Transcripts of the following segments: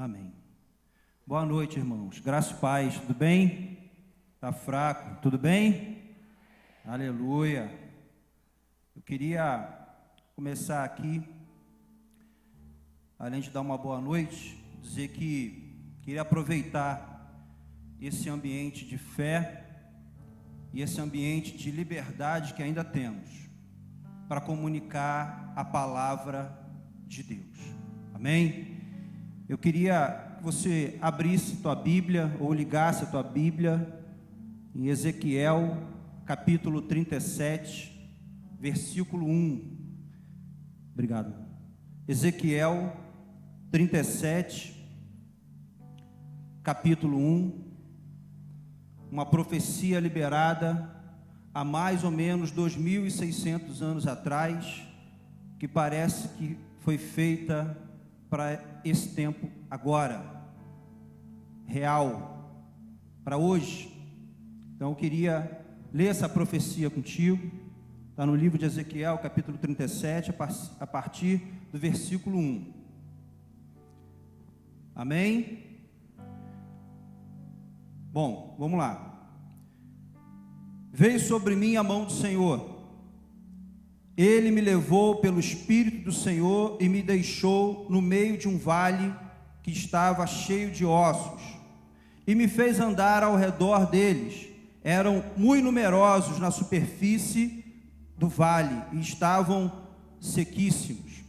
Amém. Boa noite, irmãos. Graça e paz, tudo bem? Tá fraco, tudo bem? Aleluia. Eu queria começar aqui, além de dar uma boa noite, dizer que queria aproveitar esse ambiente de fé e esse ambiente de liberdade que ainda temos para comunicar a palavra de Deus. Amém? Eu queria que você abrisse tua Bíblia ou ligasse a tua Bíblia em Ezequiel, capítulo 37, versículo 1. Obrigado. Ezequiel 37, capítulo 1. Uma profecia liberada há mais ou menos 2.600 anos atrás, que parece que foi feita para esse tempo agora, real, para hoje. Então eu queria ler essa profecia contigo. Está no livro de Ezequiel, capítulo 37, a partir do versículo 1. Amém? Bom, vamos lá. Veio sobre mim a mão do Senhor. Ele me levou pelo Espírito do Senhor e me deixou no meio de um vale que estava cheio de ossos, e me fez andar ao redor deles. Eram muito numerosos na superfície do vale e estavam sequíssimos.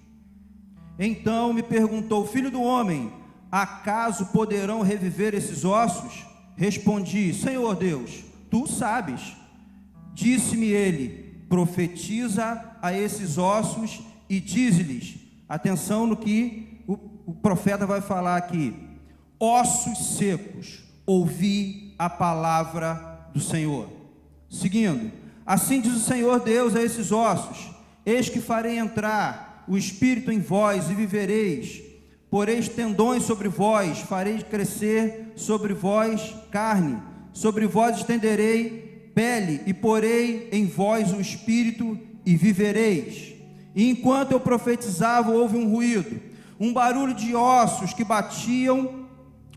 Então me perguntou: filho do homem, acaso poderão reviver esses ossos? Respondi: Senhor Deus, tu sabes. Disse-me ele: profetiza a esses ossos e dize-lhes, atenção no que o profeta vai falar aqui: ossos secos, ouvi a palavra do Senhor. Seguindo: assim diz o Senhor Deus a esses ossos: eis que farei entrar o Espírito em vós e vivereis, poreis tendões sobre vós, farei crescer sobre vós carne, sobre vós estenderei pele e porei em vós o Espírito e vivereis. E enquanto eu profetizava, houve um ruído, um barulho de ossos que batiam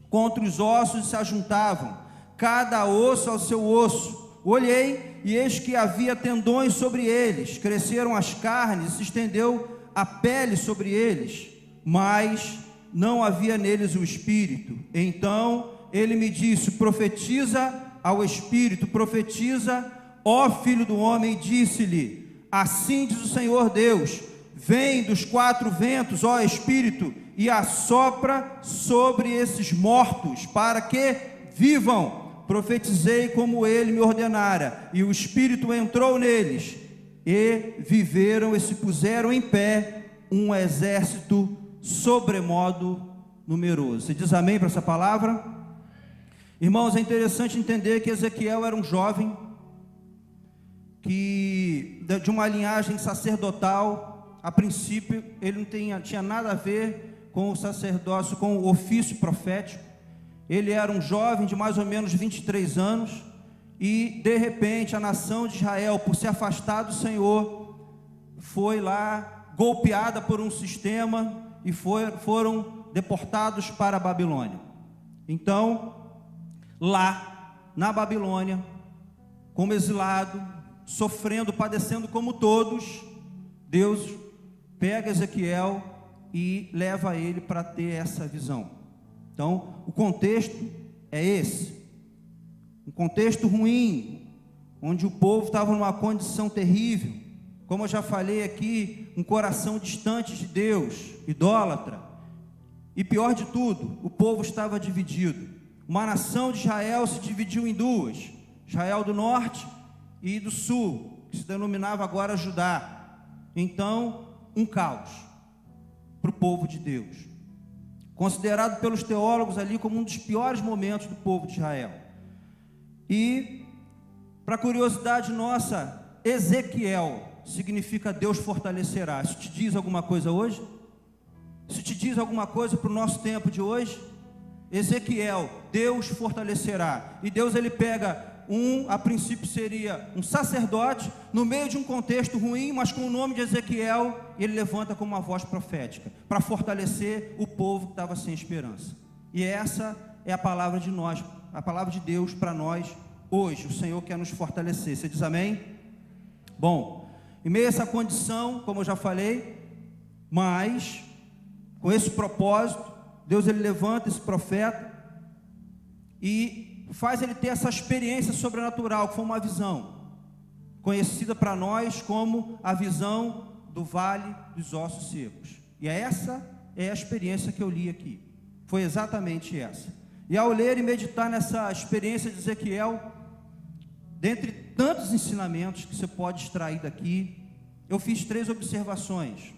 contra os ossos e se ajuntavam, cada osso ao seu osso. Olhei e eis que havia tendões sobre eles, cresceram as carnes, se estendeu a pele sobre eles, mas não havia neles o Espírito. Então ele me disse: profetiza ao Espírito, profetiza, ó filho do homem, e disse-lhe: assim diz o Senhor Deus: vem dos quatro ventos, ó Espírito, e assopra sobre esses mortos, para que vivam. Profetizei como ele me ordenara, e o Espírito entrou neles, e viveram e se puseram em pé um exército sobremodo numeroso. Você diz amém para essa palavra? Irmãos, é interessante entender que Ezequiel era um jovem que, de uma linhagem sacerdotal. A princípio ele não tinha nada a ver com o sacerdócio, com o ofício profético. Ele era um jovem de mais ou menos 23 anos e de repente a nação de Israel, por se afastar do Senhor, foi lá golpeada por um sistema e foram deportados para a Babilônia. Então, lá na Babilônia, como exilado, sofrendo, padecendo como todos, Deus pega Ezequiel e leva ele para ter essa visão. Então, o contexto é esse, um contexto ruim, onde o povo estava numa condição terrível, como eu já falei aqui, um coração distante de Deus, idólatra, e pior de tudo, o povo estava dividido. Uma nação de Israel se dividiu em duas: Israel do norte e do sul, que se denominava agora Judá. Então, um caos para o povo de Deus, considerado pelos teólogos ali como um dos piores momentos do povo de Israel. E, para curiosidade nossa, Ezequiel significa Deus fortalecerá. Isso te diz alguma coisa hoje? Isso te diz alguma coisa para o nosso tempo de hoje? Ezequiel, Deus fortalecerá. E Deus, ele pega a princípio seria um sacerdote, no meio de um contexto ruim, mas com o nome de Ezequiel, ele levanta como uma voz profética, para fortalecer o povo que estava sem esperança. E essa é a palavra de nós, a palavra de Deus para nós hoje. O Senhor quer nos fortalecer. Você diz amém? Bom, em meio a essa condição, como eu já falei, mas com esse propósito, Deus ele levanta esse profeta e faz ele ter essa experiência sobrenatural, que foi uma visão, conhecida para nós como a visão do Vale dos Ossos Secos. E essa é a experiência que eu li aqui. Foi exatamente essa. E ao ler e meditar nessa experiência de Ezequiel, dentre tantos ensinamentos que você pode extrair daqui, eu fiz 3 observações.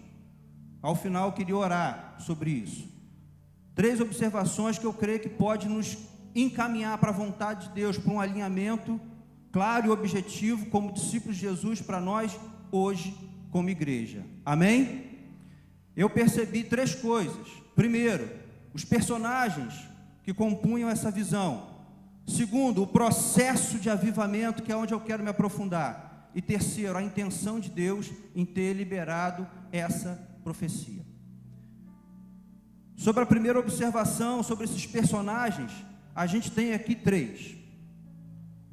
Ao final eu queria orar sobre isso. 3 observações que eu creio que pode nos encaminhar para a vontade de Deus, para um alinhamento claro e objetivo como discípulos de Jesus para nós hoje como igreja. Amém? Eu percebi 3 coisas. Primeiro, os personagens que compunham essa visão. Segundo, o processo de avivamento, que é onde eu quero me aprofundar. E terceiro, a intenção de Deus em ter liberado essa profecia. Sobre a primeira observação, sobre esses personagens, a gente tem aqui 3.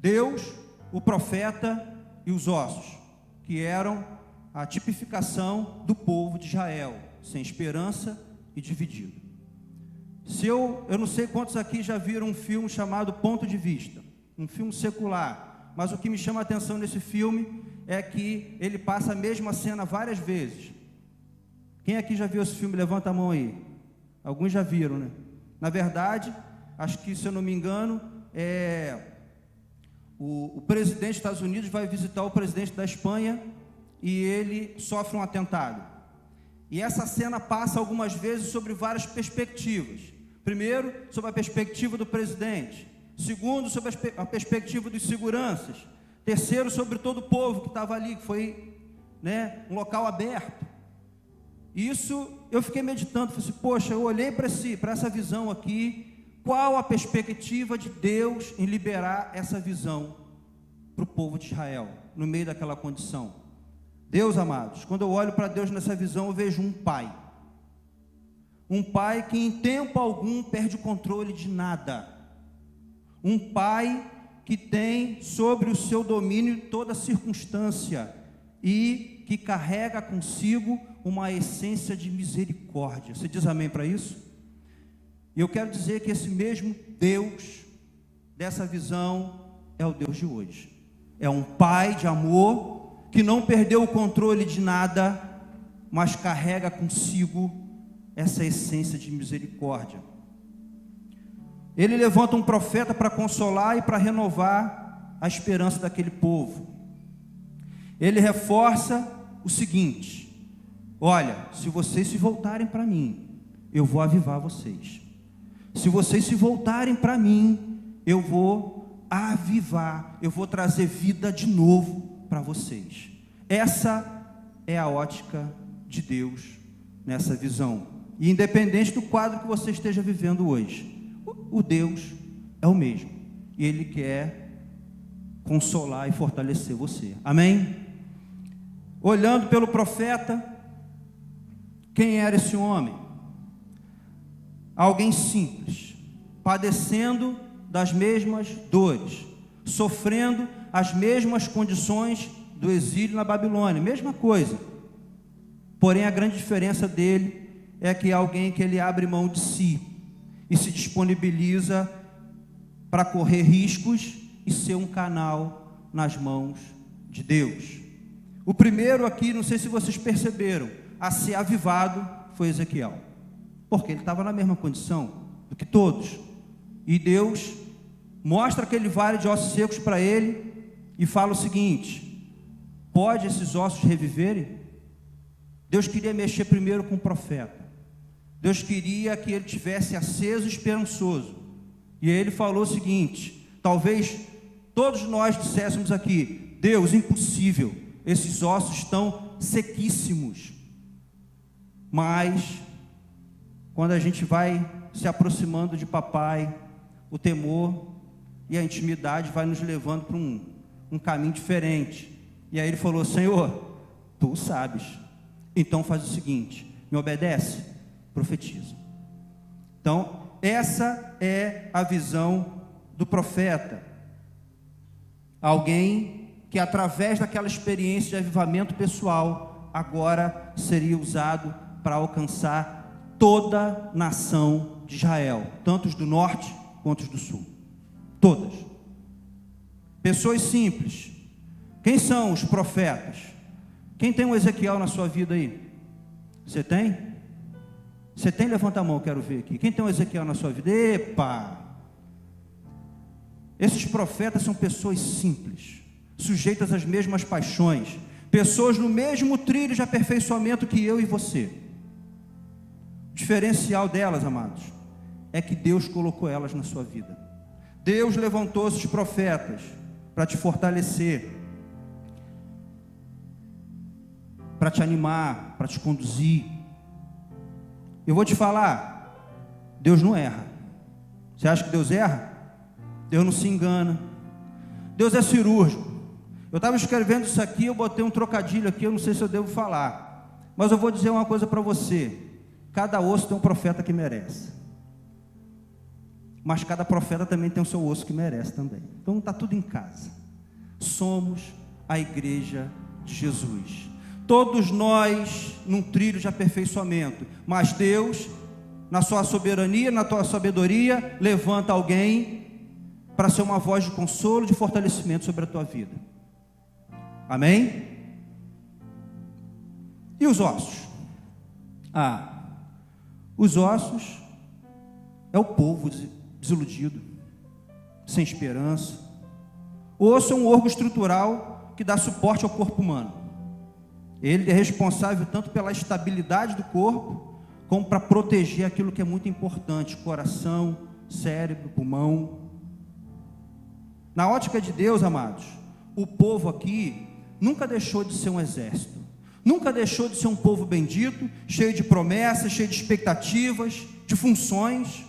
Deus, o profeta e os ossos, que eram a tipificação do povo de Israel, sem esperança e dividido. Eu não sei quantos aqui já viram um filme chamado Ponto de Vista, um filme secular, mas o que me chama a atenção nesse filme é que ele passa a mesma cena várias vezes. Quem aqui já viu esse filme? Levanta a mão aí. Alguns já viram, né? Na verdade, acho que, se eu não me engano, o presidente dos Estados Unidos vai visitar o presidente da Espanha e ele sofre um atentado. E essa cena passa algumas vezes sobre várias perspectivas. Primeiro, sobre a perspectiva do presidente. Segundo, sobre a perspectiva dos seguranças. Terceiro, sobre todo o povo que estava ali, que foi, um local aberto. Isso eu fiquei meditando, falei assim, poxa, eu olhei para essa visão aqui, qual a perspectiva de Deus em liberar essa visão para o povo de Israel, no meio daquela condição? Deus, amados, quando eu olho para Deus nessa visão, eu vejo um pai que em tempo algum perde o controle de nada, um pai que tem sobre o seu domínio toda a circunstância e que carrega consigo uma essência de misericórdia. Você diz amém para isso? E eu quero dizer que esse mesmo Deus dessa visão é o Deus de hoje. É um pai de amor que não perdeu o controle de nada, mas carrega consigo essa essência de misericórdia. Ele levanta um profeta para consolar e para renovar a esperança daquele povo. Ele reforça o seguinte: olha, se vocês se voltarem para mim, eu vou avivar vocês. Se vocês se voltarem para mim, eu vou avivar, eu vou trazer vida de novo para vocês. Essa é a ótica de Deus nessa visão. E independente do quadro que você esteja vivendo hoje, o Deus é o mesmo. E Ele quer consolar e fortalecer você. Amém? Olhando pelo profeta, quem era esse homem? Alguém simples, padecendo das mesmas dores, sofrendo as mesmas condições do exílio na Babilônia, mesma coisa. Porém, a grande diferença dele é que é alguém que ele abre mão de si e se disponibiliza para correr riscos e ser um canal nas mãos de Deus. O primeiro aqui, não sei se vocês perceberam, a ser avivado foi Ezequiel, porque ele estava na mesma condição do que todos, e Deus mostra aquele vale de ossos secos para ele e fala o seguinte: pode esses ossos reviverem? Deus queria mexer primeiro com o profeta, Deus queria que ele tivesse aceso e esperançoso, e aí ele falou o seguinte: talvez todos nós disséssemos aqui, Deus, impossível, esses ossos estão sequíssimos. Mas quando a gente vai se aproximando de papai, o temor e a intimidade vai nos levando para um caminho diferente. E aí ele falou: Senhor, tu sabes, então faz o seguinte, me obedece, profetiza. Então Essa é a visão do profeta. Alguém que, através daquela experiência de avivamento pessoal, agora seria usado para alcançar toda a nação de Israel, tanto os do norte quanto os do sul. Todas. Pessoas simples. Quem são os profetas? Quem tem um Ezequiel na sua vida aí? Você tem? Você tem? Levanta a mão, quero ver aqui. Quem tem um Ezequiel na sua vida? Epa! Esses profetas são pessoas simples, sujeitas às mesmas paixões, pessoas no mesmo trilho de aperfeiçoamento que eu e você. O diferencial delas, amados, é que Deus colocou elas na sua vida. Deus levantou esses profetas para te fortalecer, para te animar, para te conduzir. Eu vou te falar, Deus não erra. Você acha que Deus erra? Deus não se engana. Deus é cirúrgico. Eu estava escrevendo isso aqui, eu botei um trocadilho aqui, eu não sei se eu devo falar, mas eu vou dizer uma coisa para você: cada osso tem um profeta que merece, mas cada profeta também tem o seu osso que merece também. Então está tudo em casa. Somos a igreja de Jesus, todos nós num trilho de aperfeiçoamento, mas Deus, na sua soberania, na sua sabedoria, levanta alguém para ser uma voz de consolo, de fortalecimento sobre a tua vida. Amém? E os ossos? Os ossos é o povo desiludido, sem esperança. O osso é um órgão estrutural que dá suporte ao corpo humano. Ele é responsável tanto pela estabilidade do corpo, como para proteger aquilo que é muito importante: coração, cérebro, pulmão. Na ótica de Deus, amados, o povo aqui nunca deixou de ser um exército, nunca deixou de ser um povo bendito, cheio de promessas, cheio de expectativas, de funções,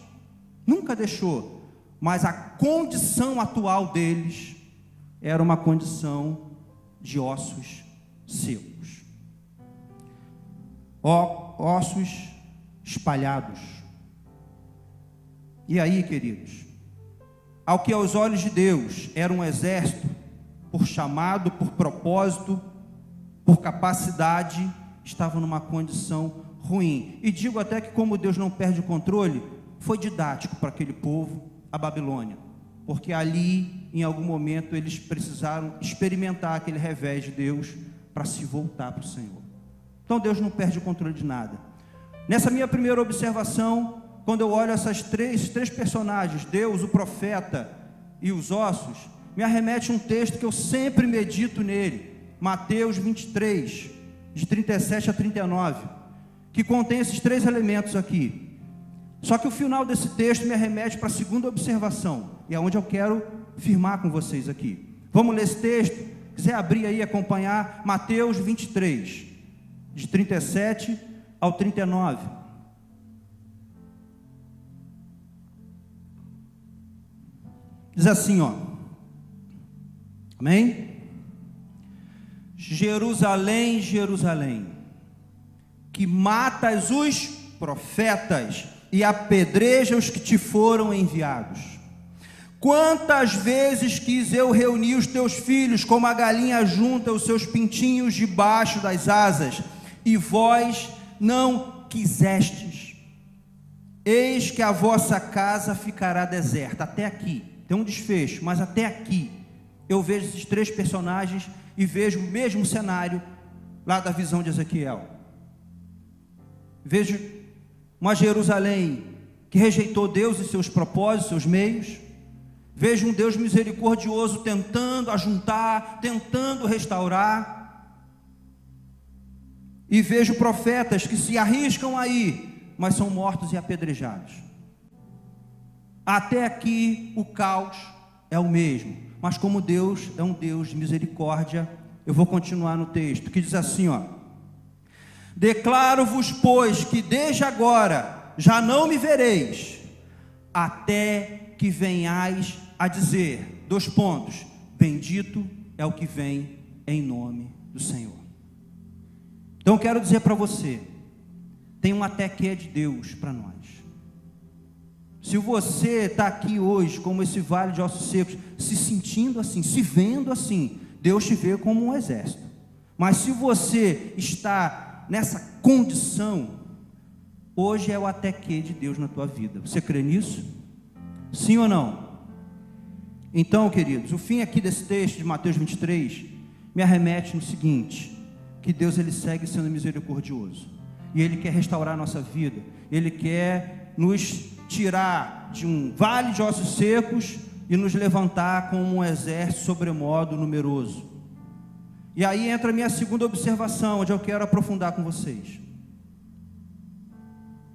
nunca deixou. Mas a condição atual deles era uma condição de ossos secos, ossos espalhados. E aí, queridos, ao que aos olhos de Deus era um exército, por chamado, por propósito, por capacidade, estava numa condição ruim. E digo até que, como Deus não perde o controle, foi didático para aquele povo a Babilônia, porque ali, em algum momento, eles precisaram experimentar aquele revés de Deus para se voltar para o Senhor. Então Deus não perde o controle de nada. Nessa minha primeira observação, quando eu olho esses três personagens, Deus, o profeta e os ossos, me arremete um texto que eu sempre medito nele, Mateus 23, de 37 a 39, que contém esses três elementos aqui. Só que o final desse texto me arremete para a segunda observação, e é onde eu quero firmar com vocês aqui. Vamos ler esse texto? Se quiser abrir aí e acompanhar, Mateus 23, de 37 ao 39. Diz assim, amém? Jerusalém, Jerusalém, que matas os profetas e apedreja os que te foram enviados. Quantas vezes quis eu reunir os teus filhos, como a galinha junta os seus pintinhos debaixo das asas, e vós não quisestes. Eis que a vossa casa ficará deserta. Até aqui tem um desfecho, mas até aqui eu vejo esses três personagens e vejo o mesmo cenário lá da visão de Ezequiel. Vejo uma Jerusalém que rejeitou Deus e seus propósitos, seus meios. Vejo um Deus misericordioso tentando ajuntar, tentando restaurar. E vejo profetas que se arriscam aí, mas são mortos e apedrejados. Até aqui o caos é o mesmo, mas como Deus é um Deus de misericórdia, eu vou continuar no texto, que diz assim, declaro-vos, pois, que desde agora já não me vereis, até que venhais a dizer, bendito é o que vem em nome do Senhor. Então eu quero dizer para você, tem um até que é de Deus para nós. Se você está aqui hoje, como esse vale de ossos secos, se sentindo assim, se vendo assim, Deus te vê como um exército. Mas se você está nessa condição, hoje é o até que de Deus na tua vida. Você crê nisso? Sim ou não? Então, queridos, o fim aqui desse texto de Mateus 23 me arremete no seguinte: que Deus, ele segue sendo misericordioso, e Ele quer restaurar a nossa vida. Ele quer nos tirar de um vale de ossos secos e nos levantar como um exército sobremodo numeroso. E aí entra a minha segunda observação, onde eu quero aprofundar com vocês.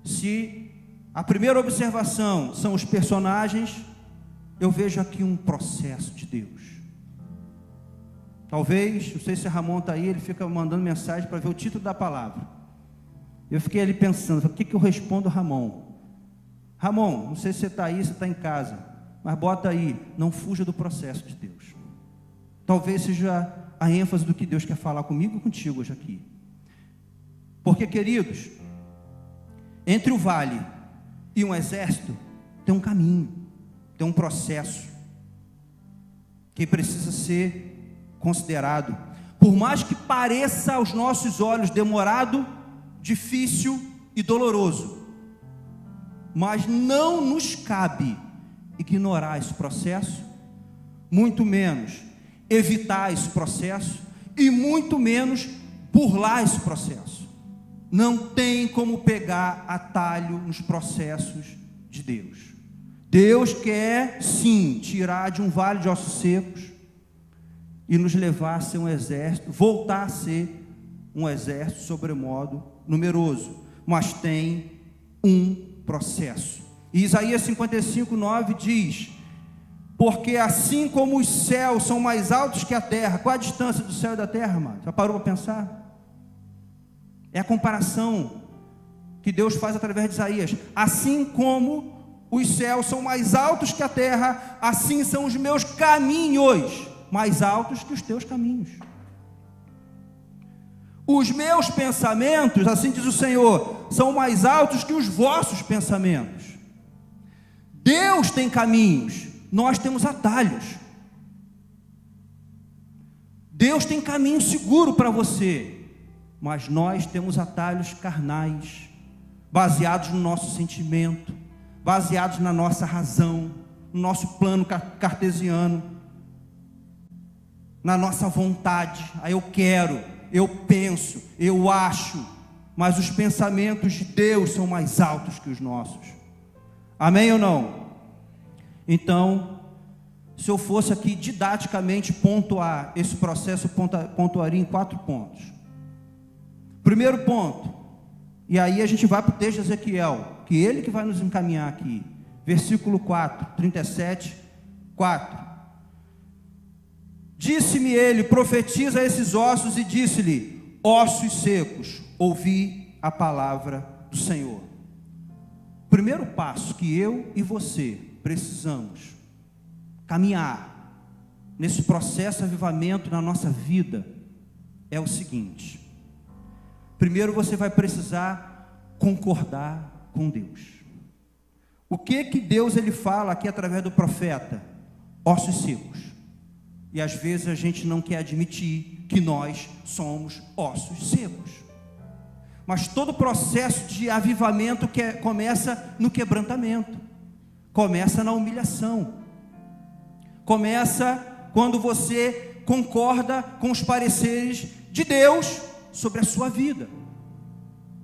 Se a primeira observação são os personagens, eu vejo aqui um processo de Deus. Talvez, não sei se o Ramon está aí, ele fica mandando mensagem para ver o título da palavra. Eu fiquei ali pensando, o que eu respondo a Ramon? Ramon, não sei se você está aí, se está em casa, mas bota aí, não fuja do processo de Deus. Talvez seja a ênfase do que Deus quer falar comigo e contigo hoje aqui. Porque, queridos, entre o vale e um exército, tem um caminho, tem um processo, que precisa ser considerado. Por mais que pareça aos nossos olhos demorado, difícil e doloroso, mas não nos cabe ignorar esse processo, muito menos evitar esse processo, e muito menos burlar esse processo. Não tem como pegar atalho nos processos de Deus. Deus quer sim tirar de um vale de ossos secos e nos levar a ser um exército, voltar a ser um exército sobremodo numeroso, mas tem um processo. E Isaías 55:9 diz: porque assim como os céus são mais altos que a terra. Qual a distância do céu e da terra, mano? Já parou para pensar? É a comparação que Deus faz através de Isaías. Assim como os céus são mais altos que a terra, assim são os meus caminhos mais altos que os teus caminhos. Os meus pensamentos, assim diz o Senhor, são mais altos que os vossos pensamentos. Deus tem caminhos, nós temos atalhos. Deus tem caminho seguro para você, mas nós temos atalhos carnais, baseados no nosso sentimento, baseados na nossa razão, no nosso plano cartesiano, na nossa vontade. Aí eu quero, eu penso, eu acho, mas os pensamentos de Deus são mais altos que os nossos. Amém ou não? Então, se eu fosse aqui didaticamente pontuar esse processo, pontuaria em 4 pontos. Primeiro ponto, e aí a gente vai para o texto de Ezequiel, que ele que vai nos encaminhar aqui, versículo 4, 37, 4. Disse-me ele, profetiza a esses ossos, e disse-lhe: ossos secos, ouvi a palavra do Senhor. Primeiro passo que eu e você precisamos caminhar nesse processo de avivamento na nossa vida é o seguinte: primeiro você vai precisar concordar com Deus. O que Deus ele fala aqui através do profeta? Ossos secos. E às vezes a gente não quer admitir que nós somos ossos secos. Mas todo processo de avivamento começa no quebrantamento, começa na humilhação, começa quando você concorda com os pareceres de Deus sobre a sua vida.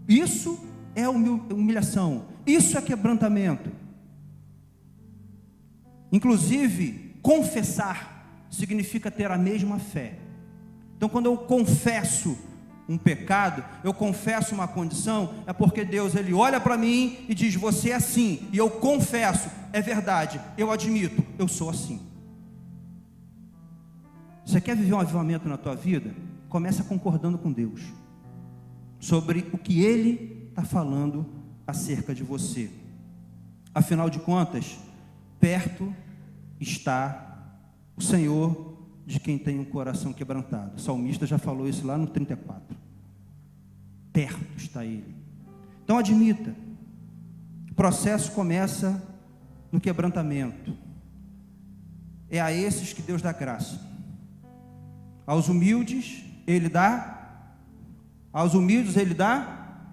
Isso é humilhação, isso é quebrantamento. Inclusive, confessar significa ter a mesma fé. Então, quando eu confesso um pecado, eu confesso uma condição, é porque Deus ele olha para mim e diz: você é assim, e eu confesso, é verdade, eu admito, eu sou assim. Você quer viver um avivamento na tua vida? Começa concordando com Deus sobre o que Ele está falando acerca de você. Afinal de contas, perto está o Senhor de quem tem um coração quebrantado. O salmista já falou isso lá no 34. Perto está Ele. Então admita, o processo começa no quebrantamento. É a esses que Deus dá graça. Aos humildes Ele dá, aos humildes Ele dá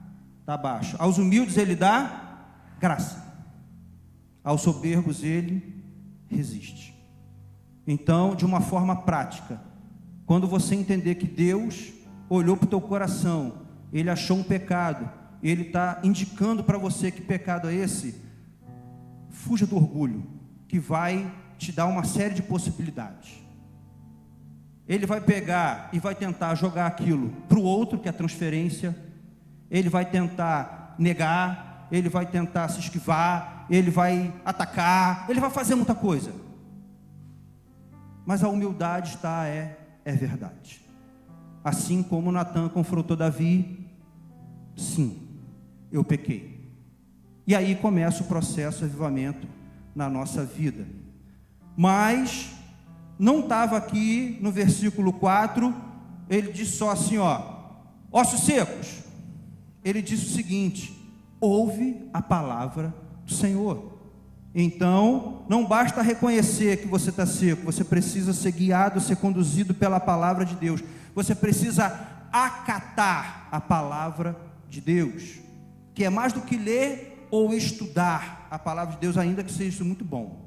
baixo. Aos humildes Ele dá graça. Aos soberbos Ele resiste. Então, de uma forma prática, quando você entender que Deus olhou para o teu coração, Ele achou um pecado, Ele está indicando para você que pecado é esse, fuja do orgulho, que vai te dar uma série de possibilidades. Ele vai pegar e vai tentar jogar aquilo para o outro, que é a transferência. Ele vai tentar negar, ele vai tentar se esquivar, ele vai atacar, ele vai fazer muita coisa. Mas a humildade é verdade. Assim como Natan confrontou Davi, sim, eu pequei. E aí começa o processo de avivamento na nossa vida. Mas não estava aqui no versículo 4, ele disse só assim, ossos secos. Ele disse o seguinte: ouve a palavra do Senhor. Então, não basta reconhecer que você está seco, você precisa ser guiado, ser conduzido pela palavra de Deus. Você precisa acatar a palavra de Deus, que é mais do que ler ou estudar a palavra de Deus, ainda que seja isso muito bom.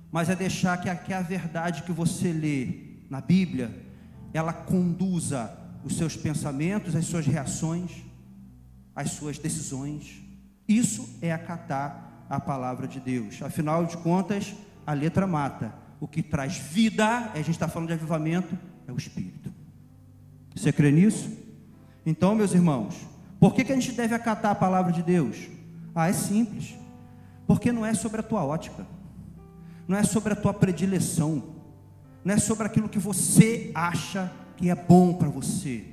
Mas é deixar que a verdade que você lê na Bíblia, ela conduza os seus pensamentos, as suas reações, as suas decisões. Isso é acatar a palavra de Deus. Afinal de contas, a letra mata. O que traz vida, a gente está falando de avivamento, é o Espírito. Você crê nisso? Então, meus irmãos, por que a gente deve acatar a palavra de Deus? É simples. Porque não é sobre a tua ótica, não é sobre a tua predileção, não é sobre aquilo que você acha que é bom para você.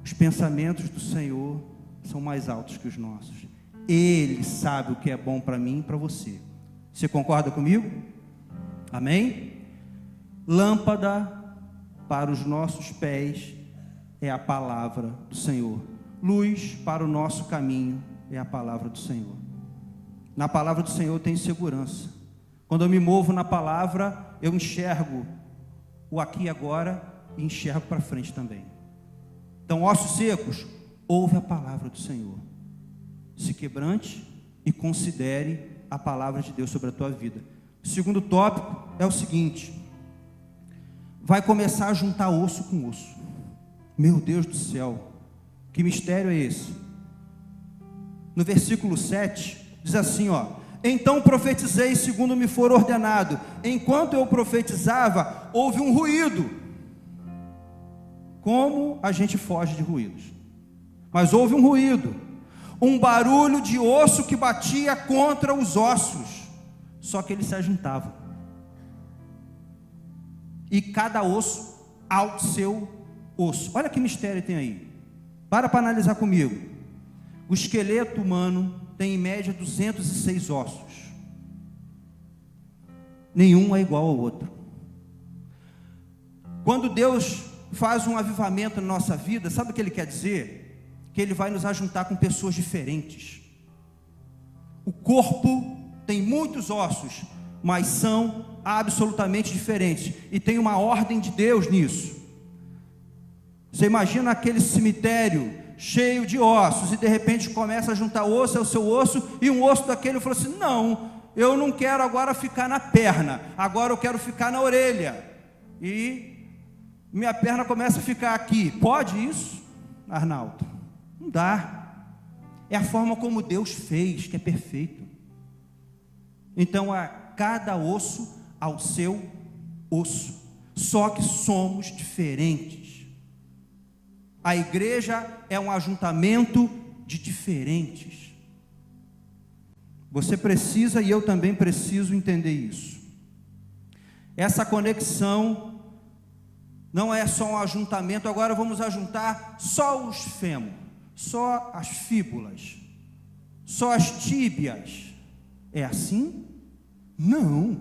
Os pensamentos do Senhor são mais altos que os nossos. Ele sabe o que é bom para mim e para você. Você concorda comigo? Amém? Lâmpada para os nossos pés é a palavra do Senhor. Luz para o nosso caminho é a palavra do Senhor. Na palavra do Senhor tem segurança. Quando eu me movo na palavra, eu enxergo o aqui e agora e enxergo para frente também. Então, ossos secos, ouve a palavra do Senhor. Se quebrante e considere a palavra de Deus sobre a tua vida. O segundo tópico é o seguinte: vai começar a juntar osso com osso. Meu Deus do céu, que mistério é esse? No versículo 7, diz assim, então profetizei segundo me for ordenado. Enquanto eu profetizava, houve um ruído. Como a gente foge de ruídos? Mas houve um ruído, um barulho de osso que batia contra os ossos, só que eles se ajuntavam, e cada osso ao seu osso. Olha que mistério tem aí. Para analisar comigo. O esqueleto humano tem em média 206 ossos. Nenhum é igual ao outro. Quando Deus faz um avivamento na nossa vida, sabe o que Ele quer dizer? Que Ele vai nos ajuntar com pessoas diferentes. O corpo tem muitos ossos, mas são absolutamente diferentes, e tem uma ordem de Deus nisso. Você imagina aquele cemitério cheio de ossos, e de repente começa a juntar osso, é o seu osso, e um osso daquele falou assim: não, eu não quero agora ficar na perna, agora eu quero ficar na orelha, e minha perna começa a ficar aqui. Pode isso, Arnaldo? Não dá. É a forma como Deus fez, que é perfeito. Então, a cada osso ao seu osso, só que somos diferentes. A igreja é um ajuntamento de diferentes. Você precisa, e eu também preciso, entender isso. Essa conexão não é só um ajuntamento. Agora vamos ajuntar só os fêmur, só as fíbulas, só as tíbias. É assim? Não.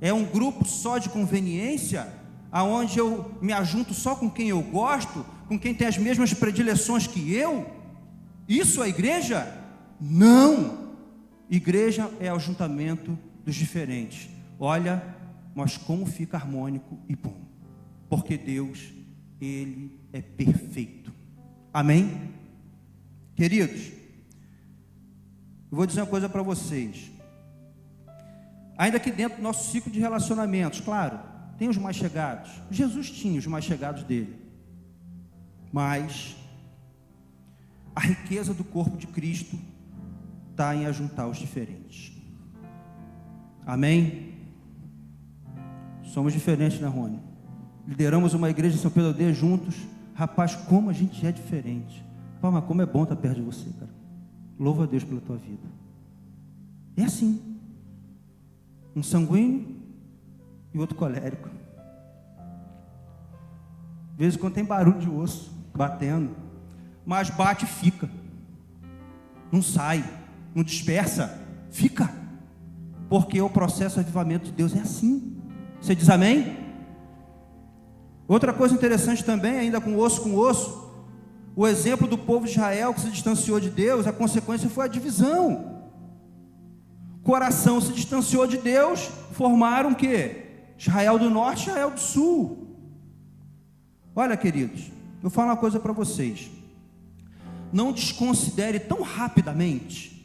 É um grupo só de conveniência, aonde eu me ajunto só com quem eu gosto, com quem tem as mesmas predileções que eu? Isso é igreja? Não. Igreja é o ajuntamento dos diferentes. Olha, mas como fica harmônico e bom. Porque Deus, Ele é perfeito. Amém? Queridos, eu vou dizer uma coisa para vocês. Ainda que dentro do nosso ciclo de relacionamentos, claro, tem os mais chegados. Jesus tinha os mais chegados dele. Mas a riqueza do corpo de Cristo está em ajuntar os diferentes. Amém? Somos diferentes, né, Rony? Lideramos uma igreja em São Pedro Aldeia juntos. Rapaz, como a gente é diferente. Pá, mas como é bom estar perto de você, cara. Louva a Deus pela tua vida. É assim. Um sanguíneo e outro colérico. De vez em quando tem barulho de osso batendo. Mas bate e fica. Não sai. Não dispersa. Fica. Porque o processo de avivamento de Deus é assim. Você diz amém? Outra coisa interessante também, ainda com osso, o exemplo do povo de Israel que se distanciou de Deus, a consequência foi a divisão. Coração se distanciou de Deus, formaram o quê? Israel do norte e Israel do sul. Olha, queridos, eu falo uma coisa para vocês. Não desconsidere tão rapidamente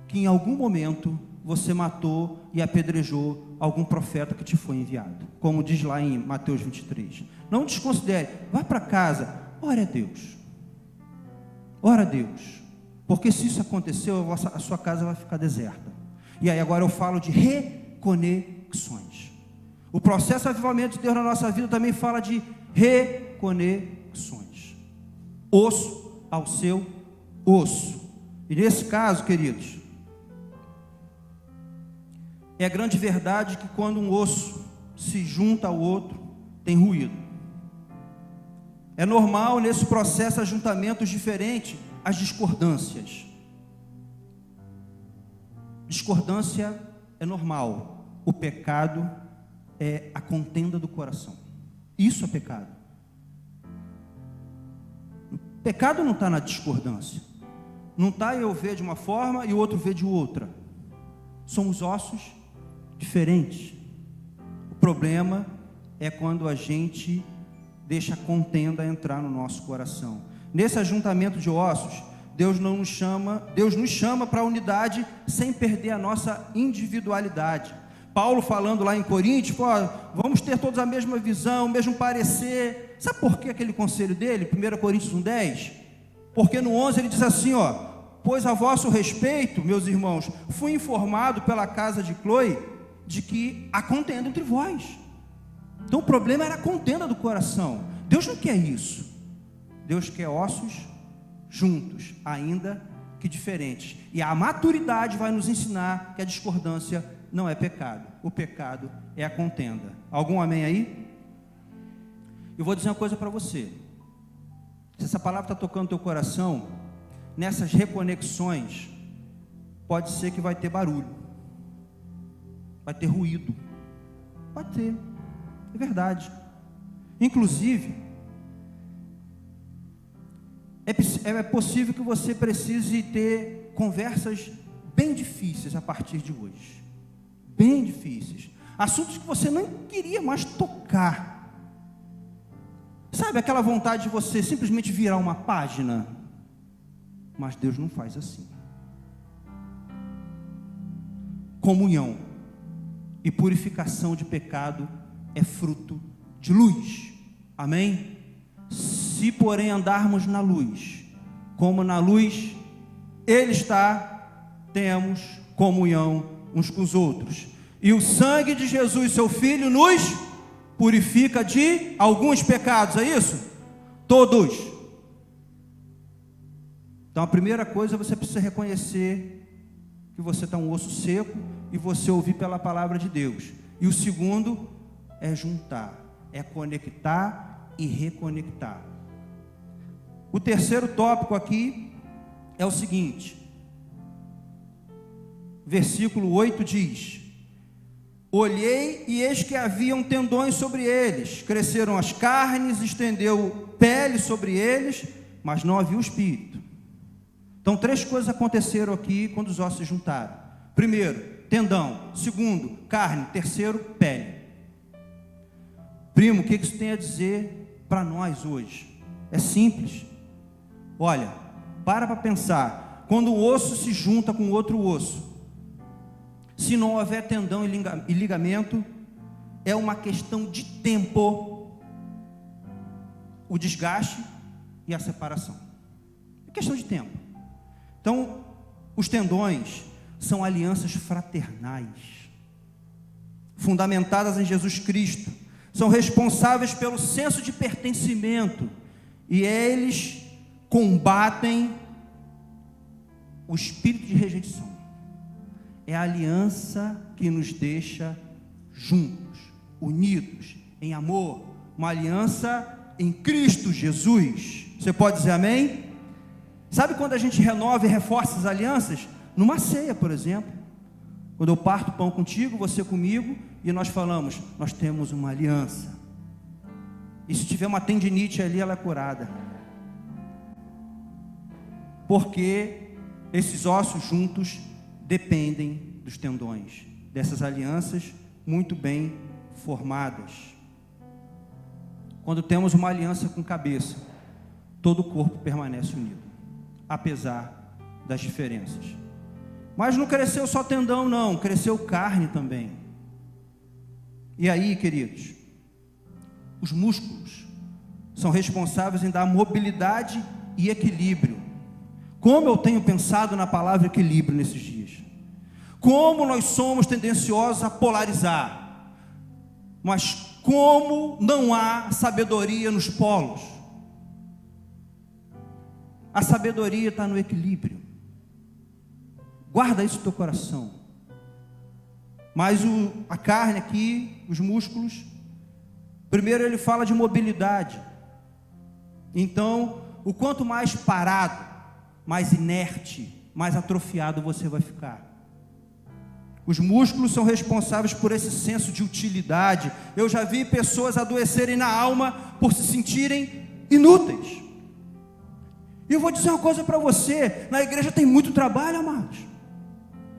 que em algum momento você matou e apedrejou algum profeta que te foi enviado, como diz lá em Mateus 23. Não desconsidere, vai para casa, ore a Deus, porque se isso aconteceu, a sua casa vai ficar deserta. E aí agora eu falo de reconexões. O processo de avivamento de Deus na nossa vida também fala de reconexões, osso ao seu osso. E nesse caso, queridos, é grande verdade que quando um osso se junta ao outro, tem ruído. É normal nesse processo de ajuntamentos diferentes, as discordâncias. Discordância é normal. O pecado é a contenda do coração. Isso é pecado. O pecado não está na discordância. Não está eu ver de uma forma e o outro ver de outra. São os ossos diferentes. O problema é quando a gente deixa a contenda entrar no nosso coração. Nesse ajuntamento de ossos, Deus nos chama para a unidade sem perder a nossa individualidade. Paulo falando lá em Coríntios, vamos ter todos a mesma visão, o mesmo parecer. Sabe por que aquele conselho dele? 1 Coríntios 1:10. Porque no 11 ele diz assim, pois a vosso respeito, meus irmãos, fui informado pela casa de Cloe de que há contenda entre vós. Então o problema era a contenda do coração. Deus não quer isso. Deus quer ossos juntos, ainda que diferentes. E a maturidade vai nos ensinar que a discordância não é pecado. O pecado é a contenda. Algum amém aí? Eu vou dizer uma coisa para você. Se essa palavra está tocando no teu coração, nessas reconexões, pode ser que vai ter barulho, vai ter ruído, pode ter, é verdade. Inclusive, é possível que você precise ter conversas bem difíceis a partir de hoje, bem difíceis, assuntos que você não queria mais tocar. Sabe aquela vontade de você simplesmente virar uma página? Mas Deus não faz assim. Comunhão e purificação de pecado é fruto de luz. Amém? Se porém andarmos na luz, como na luz Ele está, temos comunhão uns com os outros. E o sangue de Jesus, seu Filho, nos purifica de alguns pecados, é isso? Todos. Então a primeira coisa, você precisa reconhecer que você está um osso seco e você ouvir pela palavra de Deus. E o segundo é juntar, é conectar e reconectar. O terceiro tópico aqui é o seguinte, versículo 8 diz: olhei e eis que haviam tendões sobre eles, cresceram as carnes, estendeu pele sobre eles, mas não havia o espírito. Então 3 coisas aconteceram aqui quando os ossos se juntaram. Primeiro, tendão. Segundo, carne. Terceiro, pele. Primo, o que isso tem a dizer para nós hoje? É simples. Olha, para pensar. Quando um osso se junta com outro osso, se não houver tendão e ligamento, é uma questão de tempo o desgaste e a separação. É questão de tempo. Então, os tendões são alianças fraternais, fundamentadas em Jesus Cristo, são responsáveis pelo senso de pertencimento, e eles combatem o espírito de rejeição. É a aliança que nos deixa juntos, unidos, em amor, uma aliança em Cristo Jesus. Você pode dizer amém? Sabe quando a gente renova e reforça as alianças? Numa ceia, por exemplo. Quando eu parto pão contigo, você comigo, e nós falamos, nós temos uma aliança. E se tiver uma tendinite ali, ela é curada. Porque esses ossos juntos dependem dos tendões, dessas alianças muito bem formadas. Quando temos uma aliança com cabeça, todo o corpo permanece unido, apesar das diferenças. Mas não cresceu só tendão, não, cresceu carne também. E aí, queridos, os músculos são responsáveis em dar mobilidade e equilíbrio. Como eu tenho pensado na palavra equilíbrio nesses dias. Como nós somos tendenciosos a polarizar. Mas como não há sabedoria nos polos. A sabedoria está no equilíbrio. Guarda isso no teu coração. Mas a carne aqui, os músculos, primeiro ele fala de mobilidade. Então, o quanto mais parado, mais inerte, mais atrofiado você vai ficar. Os músculos são responsáveis por esse senso de utilidade. Eu já vi pessoas adoecerem na alma por se sentirem inúteis. E eu vou dizer uma coisa para você, na igreja tem muito trabalho, amados.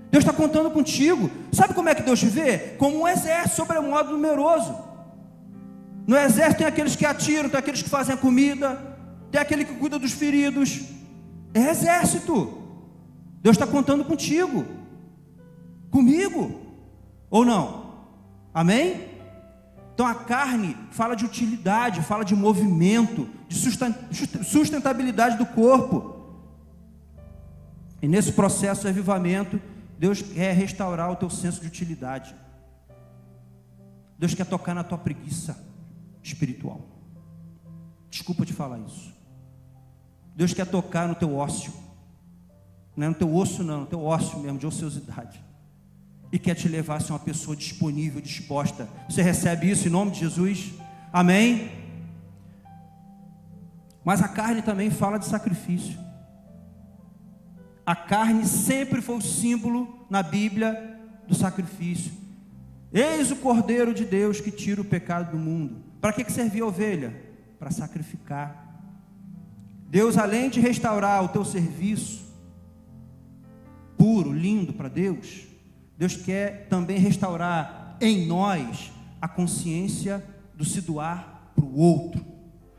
Deus está contando contigo. Sabe como é que Deus te vê? Como um exército sobremodo numeroso. No exército tem aqueles que atiram, tem aqueles que fazem a comida, tem aquele que cuida dos feridos. É exército. Deus está contando contigo, comigo, ou não? Amém? Então a carne fala de utilidade, fala de movimento, de sustentabilidade do corpo. E nesse processo de avivamento, Deus quer restaurar o teu senso de utilidade. Deus quer tocar na tua preguiça espiritual. Desculpa te falar isso. Deus quer tocar no teu ócio. Não é no teu osso não, no teu ócio mesmo, de ociosidade. E quer te levar a ser uma pessoa disponível, disposta. Você recebe isso em nome de Jesus? Amém? Mas a carne também fala de sacrifício. A carne sempre foi o símbolo na Bíblia do sacrifício. Eis o Cordeiro de Deus que tira o pecado do mundo. Para que servia a ovelha? Para sacrificar. Deus, além de restaurar o teu serviço puro, lindo para Deus, Deus quer também restaurar em nós a consciência do se doar para o outro.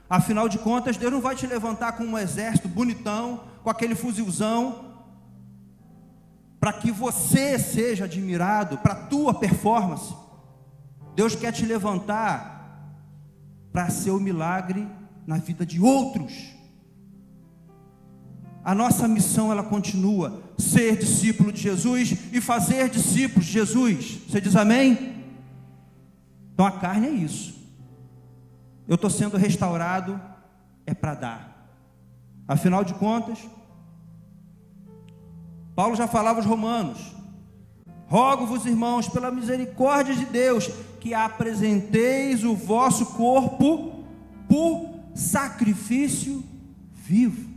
Afinal de contas, Deus não vai te levantar com um exército bonitão, com aquele fuzilzão, para que você seja admirado, para a tua performance. Deus quer te levantar para ser o milagre na vida de outros. A nossa missão, ela continua, ser discípulo de Jesus e fazer discípulos de Jesus. Você diz amém? Então a carne é isso. Eu estou sendo restaurado, é para dar. Afinal de contas, Paulo já falava aos Romanos: rogo-vos, irmãos, pela misericórdia de Deus, que apresenteis o vosso corpo por sacrifício vivo,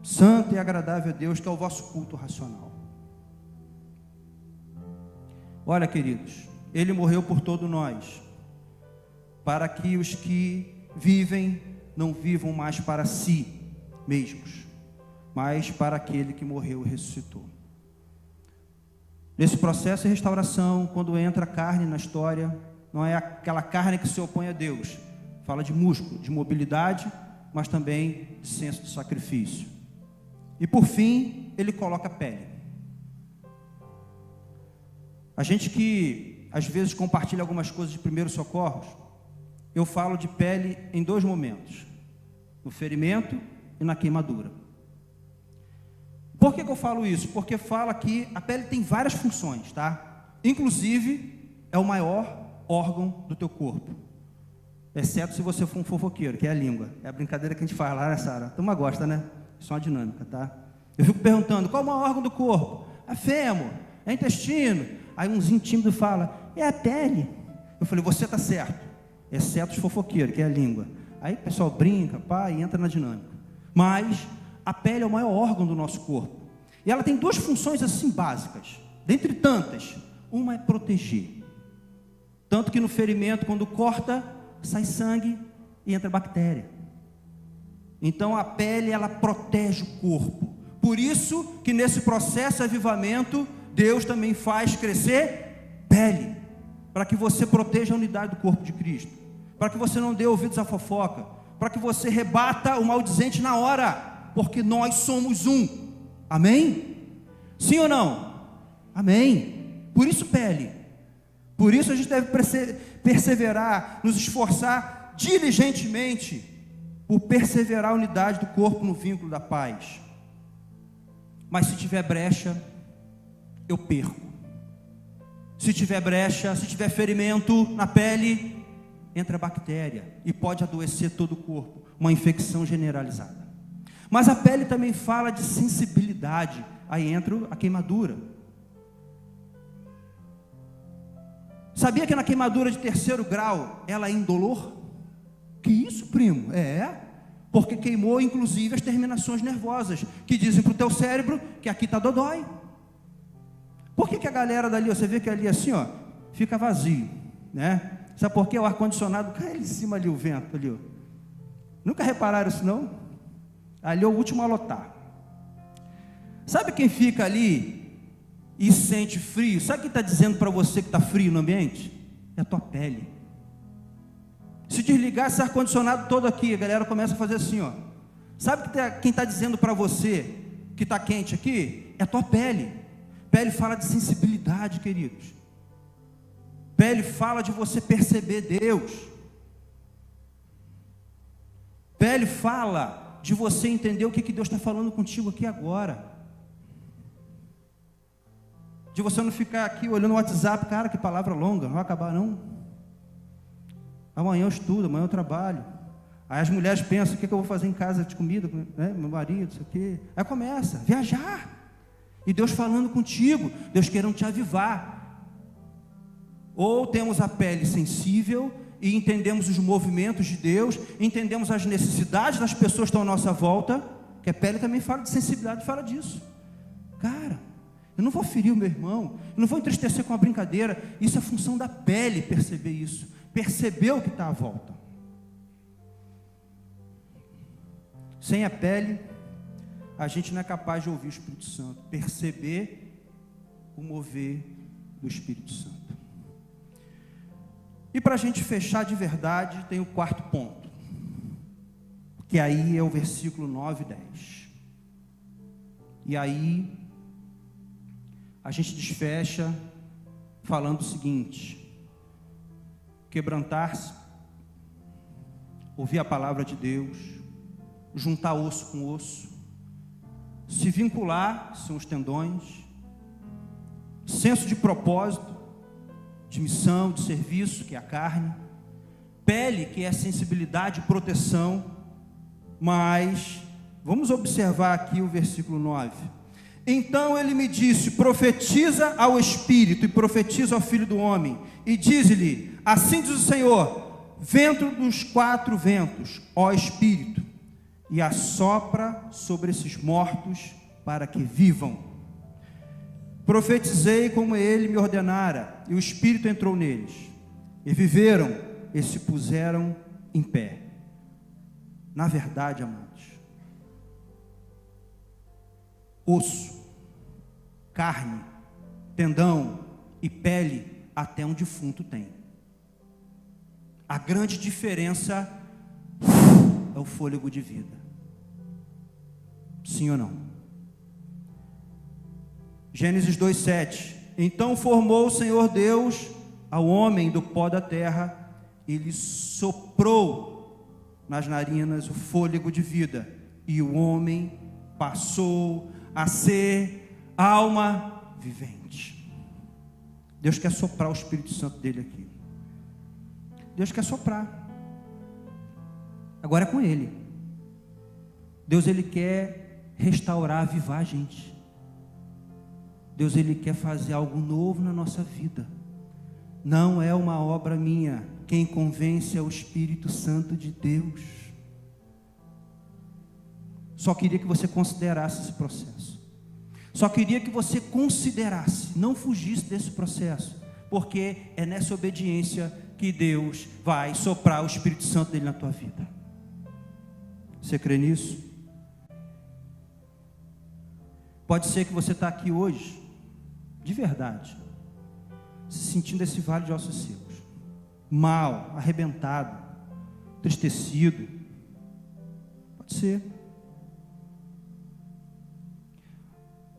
santo e agradável a Deus, que é o vosso culto racional. Olha, queridos, Ele morreu por todos nós, para que os que vivem não vivam mais para si mesmos, mas para aquele que morreu e ressuscitou. Nesse processo de restauração, quando entra a carne na história, não é aquela carne que se opõe a Deus. Fala de músculo, de mobilidade, mas também de senso de sacrifício. E por fim, ele coloca a pele. A gente que às vezes compartilha algumas coisas de primeiros socorros, eu falo de pele em dois momentos: no ferimento e na queimadura. Por que eu falo isso? Porque fala que a pele tem várias funções, tá? Inclusive, é o maior órgão do teu corpo, exceto se você for um fofoqueiro, que é a língua. É a brincadeira que a gente faz lá, né, Sara? A turma gosta, né? Isso é uma dinâmica, tá? Eu fico perguntando, qual é o maior órgão do corpo? É fêmur, é intestino. Aí umzinho tímido fala, é a pele. Eu falei, você está certo, exceto os fofoqueiros, que é a língua. Aí o pessoal brinca, pá, e entra na dinâmica. Mas a pele é o maior órgão do nosso corpo. E ela tem duas funções assim básicas, dentre tantas. Uma é proteger. Tanto que no ferimento, quando corta, sai sangue e entra bactéria. Então a pele, ela protege o corpo. Por isso que nesse processo de avivamento, Deus também faz crescer pele, para que você proteja a unidade do corpo de Cristo, para que você não dê ouvidos à fofoca, para que você rebata o maldizente na hora, porque nós somos um. Amém? Sim ou não? Amém. Por isso pele. Por isso a gente deve perseverar, nos esforçar diligentemente por perseverar a unidade do corpo no vínculo da paz. Mas se tiver brecha, eu perco. Se tiver brecha, se tiver ferimento na pele, entra bactéria e pode adoecer todo o corpo, uma infecção generalizada. Mas a pele também fala de sensibilidade, aí entra a queimadura. Sabia que na queimadura de 3º grau, ela é indolor? Que isso, primo? É, porque queimou inclusive as terminações nervosas, que dizem para o teu cérebro que aqui está dodói. Por que a galera dali, você vê que ali assim, ó, fica vazio, né? Sabe por quê? O ar-condicionado cai ali em cima ali, o vento ali, ó. Nunca repararam isso não? Ali é o último a lotar. Sabe quem fica ali e sente frio? Sabe quem está dizendo para você que está frio no ambiente? É a tua pele. Se desligar esse ar-condicionado todo aqui, a galera começa a fazer assim, ó. Sabe quem está dizendo para você que está quente aqui? É a tua pele. Pele fala de sensibilidade, queridos. Pele fala de você perceber Deus. Pele fala de você entender o que Deus está falando contigo aqui agora. De você não ficar aqui olhando o WhatsApp, cara, que palavra longa, não vai acabar não. Amanhã eu estudo, amanhã eu trabalho. Aí as mulheres pensam, o que eu vou fazer em casa de comida, né? Meu marido, isso aqui. Aí começa, viajar. E Deus falando contigo, Deus querendo te avivar. Ou temos a pele sensível e entendemos os movimentos de Deus, entendemos as necessidades das pessoas que estão à nossa volta, que a pele também fala de sensibilidade, fala disso. Cara, eu não vou ferir o meu irmão, eu não vou entristecer com a brincadeira. Isso é função da pele, perceber isso, perceber o que está à volta. Sem a pele, a gente não é capaz de ouvir o Espírito Santo, perceber o mover do Espírito Santo. E para a gente fechar de verdade, tem o 4º ponto, que aí é o versículo 9 e 10. E aí a gente desfecha falando o seguinte: quebrantar-se, ouvir a palavra de Deus, juntar osso com osso, se vincular, são os tendões, senso de propósito, de missão, de serviço, que é a carne, pele, que é a sensibilidade e proteção. Mas vamos observar aqui o versículo 9. Então ele me disse: profetiza ao Espírito e profetiza ao Filho do Homem, e diz-lhe: assim diz o Senhor, vento dos 4 ventos, ó Espírito, e assopra sobre esses mortos para que vivam. Profetizei como ele me ordenara, e o Espírito entrou neles, e viveram, e se puseram em pé. Na verdade, amados, osso, carne, tendão e pele até um defunto tem. A grande diferença é o fôlego de vida. Sim ou não? Gênesis 2:7. Então formou o Senhor Deus ao homem do pó da terra, e lhe soprou nas narinas o fôlego de vida, e o homem passou a ser alma vivente. Deus quer soprar o Espírito Santo dele aqui. Deus quer soprar. Agora é com ele. Deus, ele quer restaurar, avivar a gente. Deus, ele quer fazer algo novo na nossa vida. Não é uma obra minha. Quem convence é o Espírito Santo de Deus. Só queria que você considerasse esse processo. Só queria que você considerasse, não fugisse desse processo, porque é nessa obediência que Deus vai soprar o Espírito Santo dele na tua vida. Você crê nisso? Pode ser que você está aqui hoje, de verdade, se sentindo esse vale de ossos secos, mal, arrebentado, entristecido. Pode ser.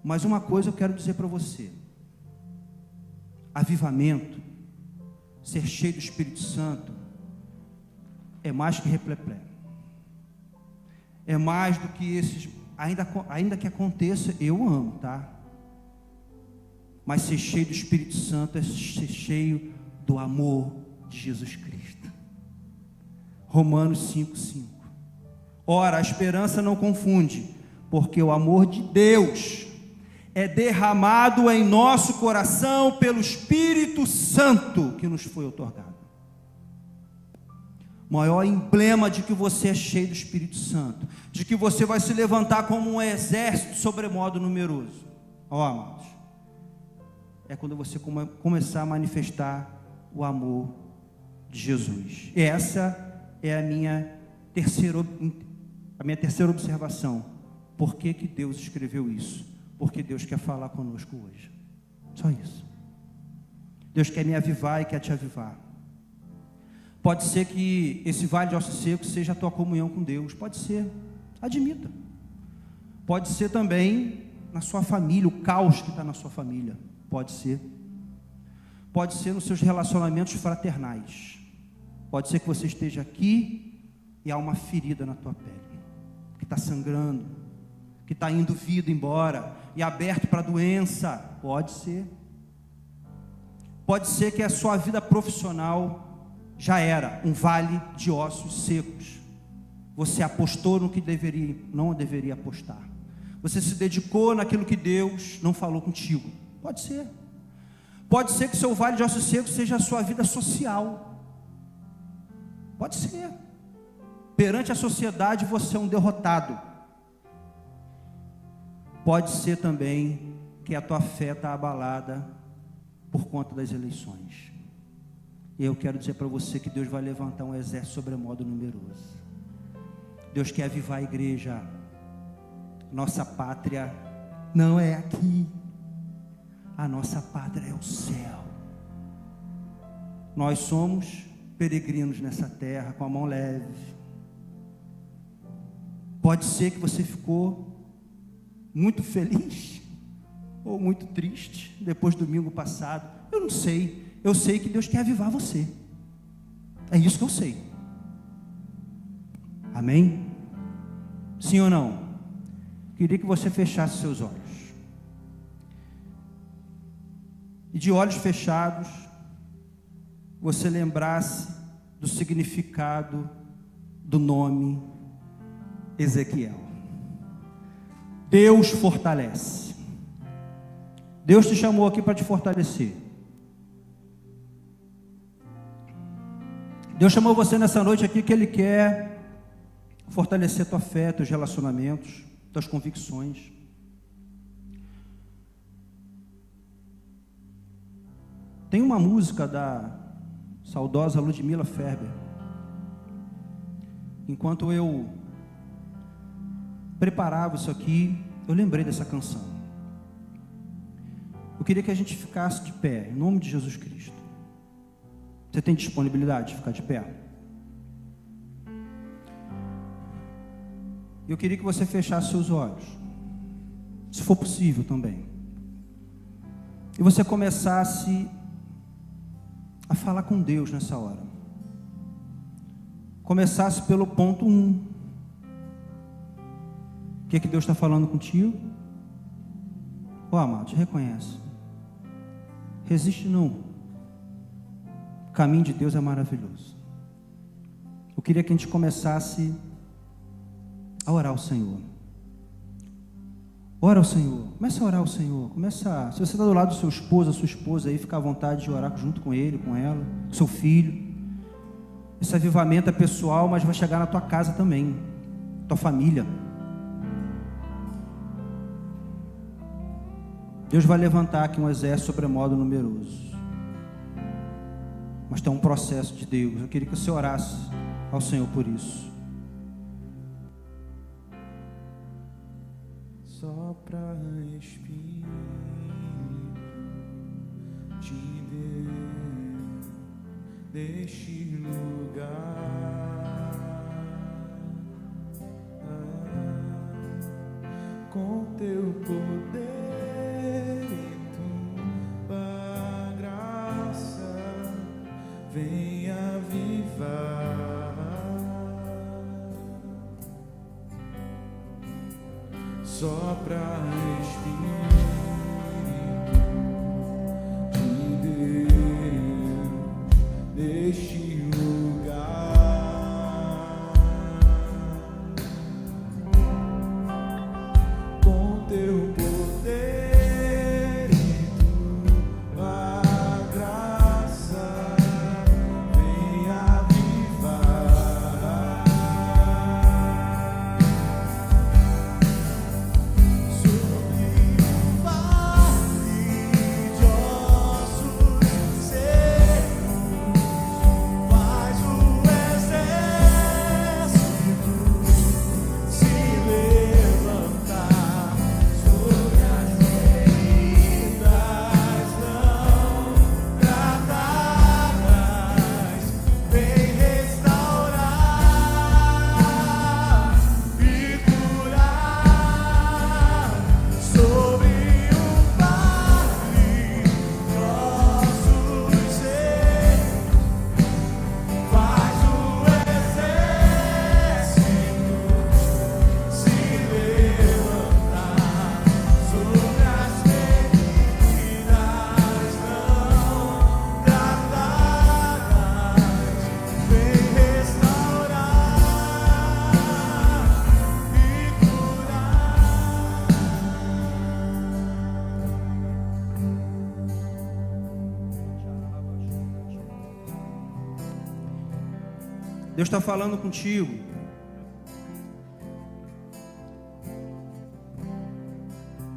Mas uma coisa eu quero dizer para você: avivamento, ser cheio do Espírito Santo, é mais que repleplé. É mais do que esses, ainda que aconteça, eu amo, tá? Mas ser cheio do Espírito Santo é ser cheio do amor de Jesus Cristo. Romanos 5:5. Ora, a esperança não confunde, porque o amor de Deus é derramado em nosso coração pelo Espírito Santo que nos foi outorgado. Maior emblema de que você é cheio do Espírito Santo, de que você vai se levantar como um exército sobremodo numeroso, amados, é quando você começar a manifestar o amor de Jesus. Essa é a minha terceira observação. Por que que Deus escreveu isso? Porque Deus quer falar conosco hoje. Só isso. Deus quer me avivar e quer te avivar. Pode ser que esse vale de ossos secos seja a tua comunhão com Deus. Pode ser. Admita. Pode ser também na sua família, o caos que está na sua família. Pode ser. Pode ser nos seus relacionamentos fraternais. Pode ser que você esteja aqui e há uma ferida na tua pele, que está sangrando, que está indo vida embora, e aberto para doença. Pode ser. Pode ser que a sua vida profissional já era um vale de ossos secos. Você apostou no que não deveria apostar. Você se dedicou naquilo que Deus não falou contigo. Pode ser. Pode ser que seu vale de ossos secos seja a sua vida social. Pode ser. Perante a sociedade você é um derrotado. Pode ser também que a tua fé está abalada por conta das eleições. E eu quero dizer para você que Deus vai levantar um exército sobremodo numeroso. Deus quer avivar a igreja. Nossa pátria não é aqui. A nossa pátria é o céu. Nós somos peregrinos nessa terra com a mão leve. Pode ser que você ficou muito feliz ou muito triste depois do domingo passado. Eu não sei. Eu sei que Deus quer avivar você. É isso que eu sei. Amém? Sim ou não? Queria que você fechasse seus olhos. E de olhos fechados, você lembrasse do significado do nome Ezequiel. Deus fortalece. Deus te chamou aqui para te fortalecer. Deus chamou você nessa noite aqui que Ele quer fortalecer tua fé, teus relacionamentos, tuas convicções. Tem uma música da saudosa Ludmila Ferber. Enquanto eu preparava isso aqui, eu lembrei dessa canção. Eu queria que a gente ficasse de pé, em nome de Jesus Cristo. Você tem disponibilidade de ficar de pé? Eu queria que você fechasse seus olhos, se for possível também, e você começasse a falar com Deus nessa hora. Começasse pelo ponto 1. O que é que Deus está falando contigo? Amado, te reconhece. Resiste não. O caminho de Deus é maravilhoso. Eu queria que a gente começasse a orar ao Senhor. Ora ao Senhor. Começa a orar ao Senhor. Começa. Se você está do lado do seu esposo, a sua esposa aí, fica à vontade de orar junto com ele, com ela, com seu filho. Esse avivamento é pessoal, mas vai chegar na tua casa também, tua família. Deus vai levantar aqui um exército sobremodo numeroso. Mas tem um processo de Deus. Eu queria que você orasse ao Senhor por isso. Sopra Espírito de Deus neste lugar, com teu poder e tua graça, vem avivar. Sopra Espírito de Deus neste lugar, com teu poder e tua graça, vem avivar. Deus está falando contigo.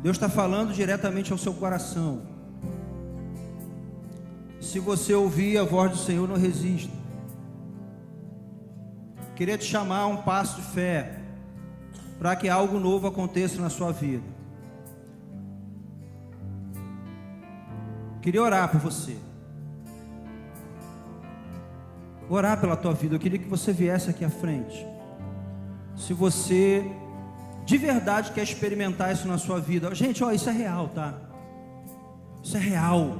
Deus está falando diretamente ao seu coração. Se você ouvir a voz do Senhor, não resista. Queria te chamar a um passo de fé, para que algo novo aconteça na sua vida. Queria orar por você, orar pela tua vida. Eu queria que você viesse aqui à frente. Se você de verdade quer experimentar isso na sua vida, gente, isso é real, tá? Isso é real,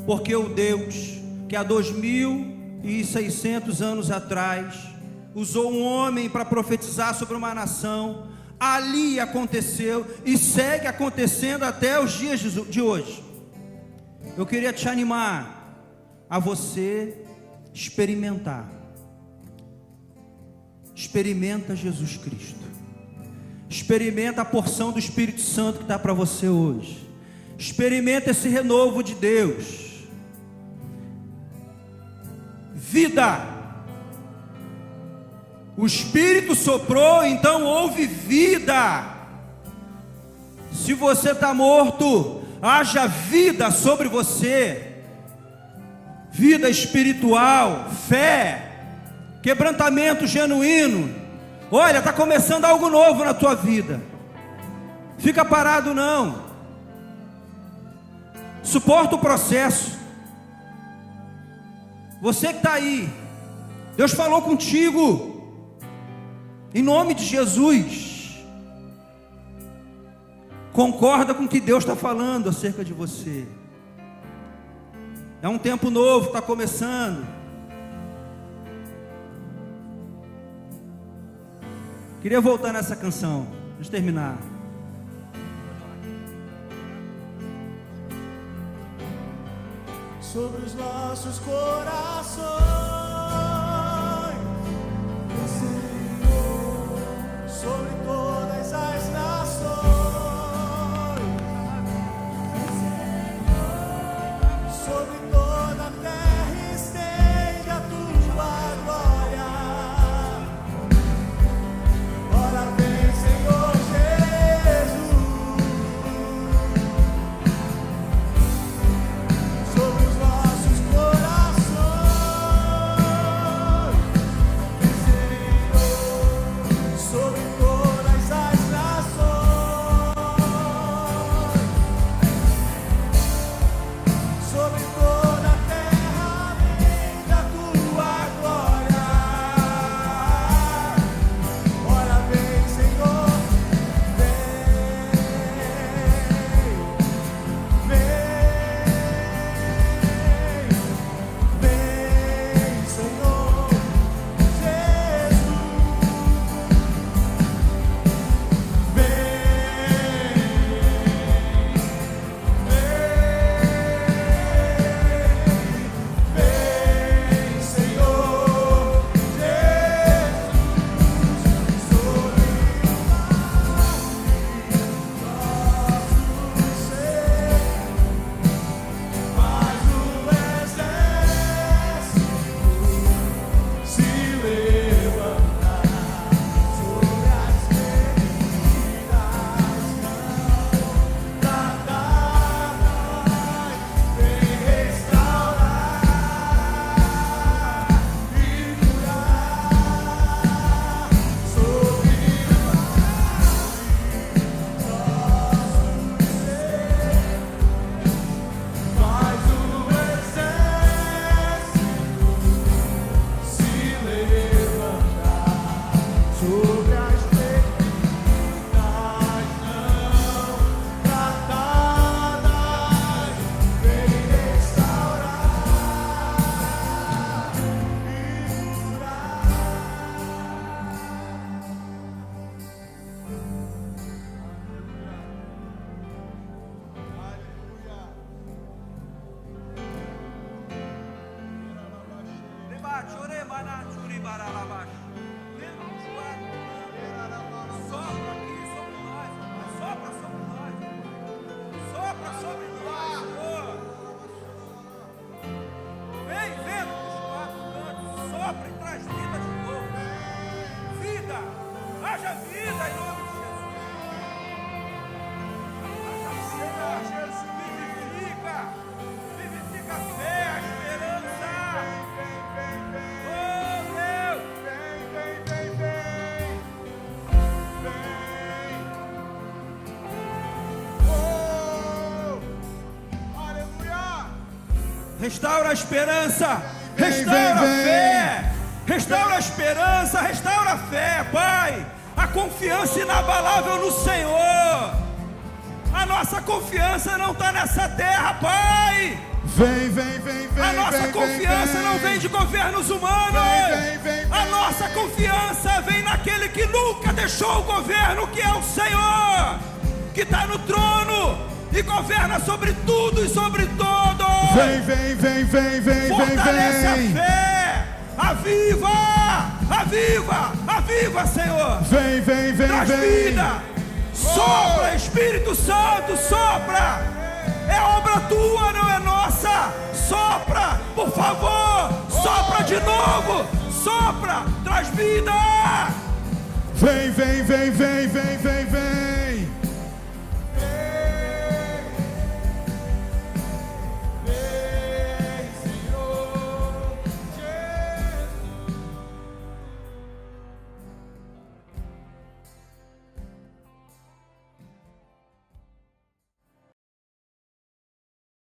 porque o Deus que há 2600 anos atrás usou um homem para profetizar sobre uma nação, ali aconteceu e segue acontecendo até os dias de hoje. Eu queria te animar a você experimentar. Experimenta Jesus Cristo. Experimenta a porção do Espírito Santo que está para você hoje. Experimenta esse renovo de Deus. Vida. O Espírito soprou, então houve vida. Se você está morto, haja vida sobre você. Vida espiritual, fé, quebrantamento genuíno. Olha, está começando algo novo na tua vida. Fica parado não. Suporta o processo. Você que está aí, Deus falou contigo, em nome de Jesus. Concorda com o que Deus está falando acerca de você. É um tempo novo, está começando. Queria voltar nessa canção, antes de terminar. Sobre os nossos corações, Senhor, sobre todas as nações, sobre toda a terra estende a tua glória. Ora vem, Senhor Jesus, sobre os nossos corações, Senhor, sobre todas as nações, sobre toda a terra vem da tua glória. Ora vem, Senhor, vem, Senhor Jesus, vem, Senhor Jesus, sobre nosso ser, faz o exército se levantar sobre as feridas não tratadas, vem restaurar e curar sobre nosso ser, faz o exército se levantar sobre as feridas não tratadas, vem restaurar e Sopra aqui sobre nós, sopra sobre nós, sopra sobre nós, Senhor. Vem, vento dos quatro cantos, sopra e traz vida de novo. Vida, haja vida em nome de Jesus. Haja vida, vivifica a fé, a esperança. Oh Deus, restaura a esperança, restaura a fé, restaura a esperança, restaura a fé, Pai, a confiança inabalável no Senhor. A nossa confiança não está nessa terra, Pai. vem, A nossa confiança não vem de governos humanos. A nossa confiança vem naquele que nunca deixou o governo, que é o Senhor, que está no trono e governa sobre tudo e sobre todos. vem, Fortalece a fé, aviva, Senhor. vem, Traz vida, sopra, Espírito Santo, sopra. É obra tua, não é nossa. Sopra, por favor, sopra de novo, sopra, traz vida. vem,